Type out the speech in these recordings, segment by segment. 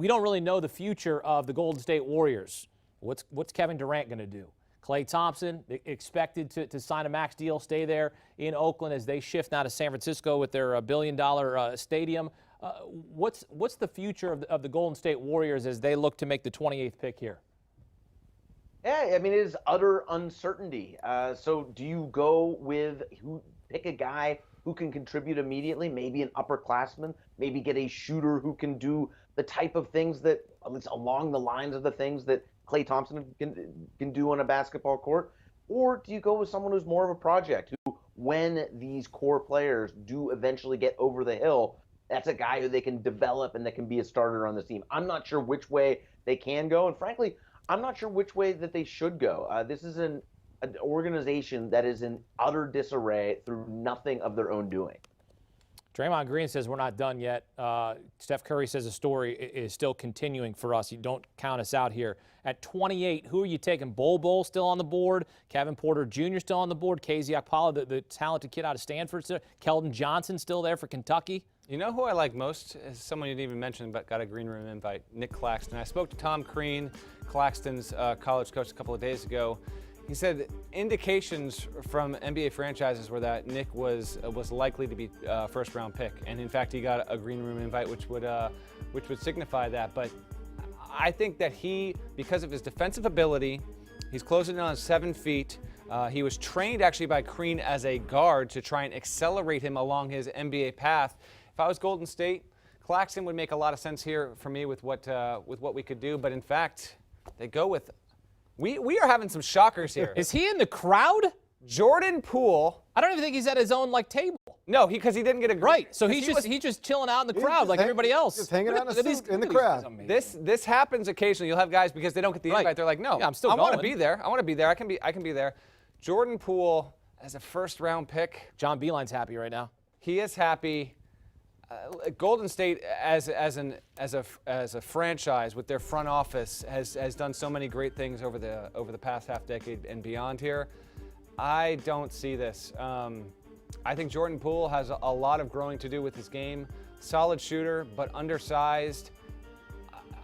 we don't really know the future of the Golden State Warriors. What's Kevin Durant going to do? Klay Thompson expected to sign a max deal, stay there in Oakland as they shift now to San Francisco with their $1 billion stadium. What's the future of the Golden State Warriors as they look to make the 28th pick here? Yeah, I mean, it is utter uncertainty. So do you go with pick a guy who can contribute immediately, maybe an upperclassman, maybe get a shooter who can do the type of things that, it's along the lines of the things that Klay Thompson can do on a basketball court? Or do you go with someone who's more of a project, who, when these core players do eventually get over the hill, that's a guy who they can develop and that can be a starter on the team? I'm not sure which way they can go, and frankly, I'm not sure which way that they should go. This is an organization that is in utter disarray through nothing of their own doing. Draymond Green says we're not done yet. Steph Curry says the story is still continuing for us. You don't count us out here. At 28, who are you taking? Bol still on the board. Kevin Porter Jr. still on the board. KZ Okpala, the talented kid out of Stanford. Keldon Johnson still there for Kentucky. You know who I like most? Is someone you didn't even mention but got a green room invite, Nic Claxton. I spoke to Tom Crean, Claxton's college coach, a couple of days ago. He said indications from NBA franchises were that Nick was likely to be a first-round pick, and in fact he got a green room invite, which would signify that. But I think that he, because of his defensive ability, he's closing in on 7 feet. He was trained actually by Crean as a guard to try and accelerate him along his NBA path. If I was Golden State, Claxton would make a lot of sense here for me with what we could do. But in fact, they go with. We are having some shockers here. Is he in the crowd? Jordan Poole. I don't even think he's at his own table. No, because he didn't get a right. So he's just chilling out in the crowd like everybody else. Just hanging out in the crowd. This happens occasionally. You'll have guys because they don't get the invite. They're like, no, yeah, I'm still I going. want to be there. I want to be there. I can be there. Jordan Poole as a first-round pick. John Beeline's happy right now. He is happy. Golden State, as a franchise with their front office, has done so many great things over the past half decade and beyond here. I don't see this. I think Jordan Poole has a lot of growing to do with his game. Solid shooter, but undersized.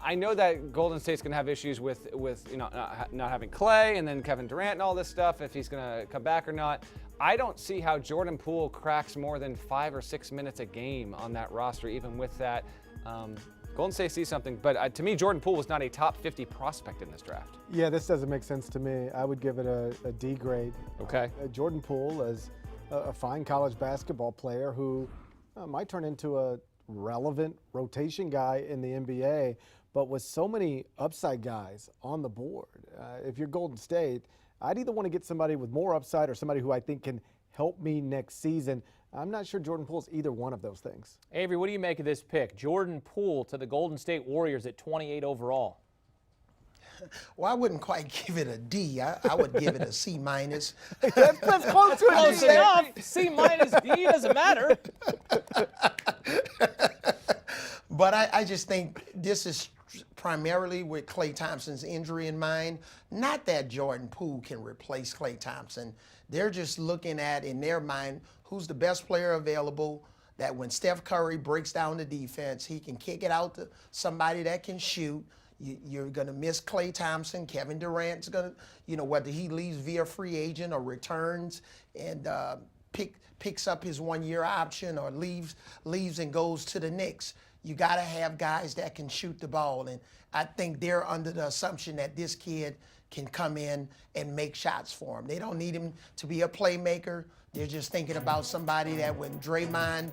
I know that Golden State's going to have issues with not having Klay and then Kevin Durant and all this stuff, if he's going to come back or not. I don't see how Jordan Poole cracks more than 5 or 6 minutes a game on that roster, even with that. Golden State sees something, but to me, Jordan Poole was not a top 50 prospect in this draft. Yeah, this doesn't make sense to me. I would give it a D grade. Okay. Jordan Poole is a fine college basketball player who might turn into a relevant rotation guy in the NBA, but with so many upside guys on the board, if you're Golden State, I'd either want to get somebody with more upside or somebody who I think can help me next season. I'm not sure Jordan Poole's either one of those things. Avery, what do you make of this pick? Jordan Poole to the Golden State Warriors at 28 overall. Well, I wouldn't quite give it a D. I would give it a C minus. That's close to Close enough. C minus D doesn't matter. But I just think this is primarily with Klay Thompson's injury in mind. Not that Jordan Poole can replace Klay Thompson. They're just looking at, in their mind, who's the best player available, that when Steph Curry breaks down the defense, he can kick it out to somebody that can shoot. You're going to miss Klay Thompson. Kevin Durant's going to, whether he leaves via free agent or returns and picks up his 1-year option or leaves and goes to the Knicks. You got to have guys that can shoot the ball. And I think they're under the assumption that this kid can come in and make shots for them. They don't need him to be a playmaker. They're just thinking about somebody that when Draymond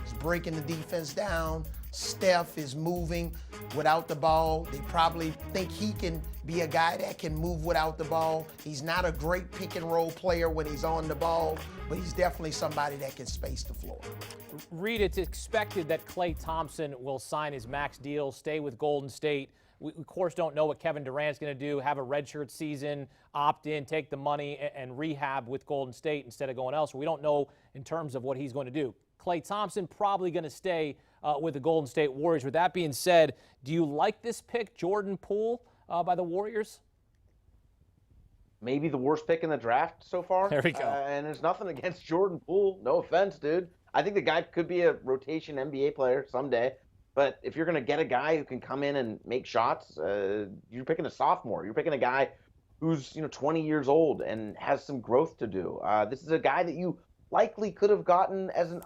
is breaking the defense down, Steph is moving without the ball, they probably think he can be a guy that can move without the ball. He's not a great pick and roll player when he's on the ball, but he's definitely somebody that can space the floor. Reed, it's expected that Klay Thompson will sign his max deal, stay with Golden State. We, of course, don't know what Kevin Durant's going to do, have a redshirt season, opt in, take the money, and rehab with Golden State instead of going elsewhere. We don't know in terms of what he's going to do. Klay Thompson probably going to stay with the Golden State Warriors. With that being said, do you like this pick, Jordan Poole, by the Warriors? Maybe the worst pick in the draft so far. There we go. And there's nothing against Jordan Poole. No offense, dude. I think the guy could be a rotation NBA player someday. But if you're going to get a guy who can come in and make shots, you're picking a sophomore. You're picking a guy who's 20 years old and has some growth to do. This is a guy that you likely could have gotten as an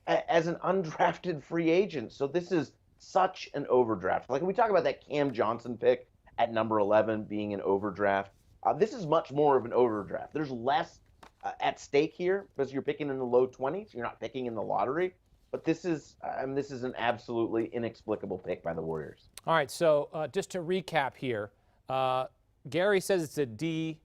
undrafted free agent. So this is such an overdraft. Like we talk about that Cam Johnson pick at number 11 being an overdraft. This is much more of an overdraft. There's less at stake here because you're picking in the low 20s. You're not picking in the lottery. But this is an absolutely inexplicable pick by the Warriors. All right, so just to recap here, Gary says it's a D.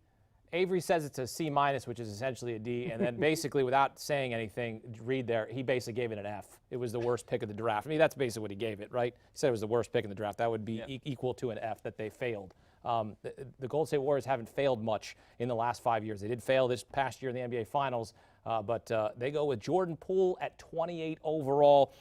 Avery says it's a C-, which is essentially a D. And then basically, without saying anything, Reed there, he basically gave it an F. It was the worst pick of the draft. I mean, that's basically what he gave it, right? He said it was the worst pick in the draft. That would be equal to an F, that they failed. The Golden State Warriors haven't failed much in the last 5 years. They did fail this past year in the NBA Finals, but they go with Jordan Poole at 28 overall.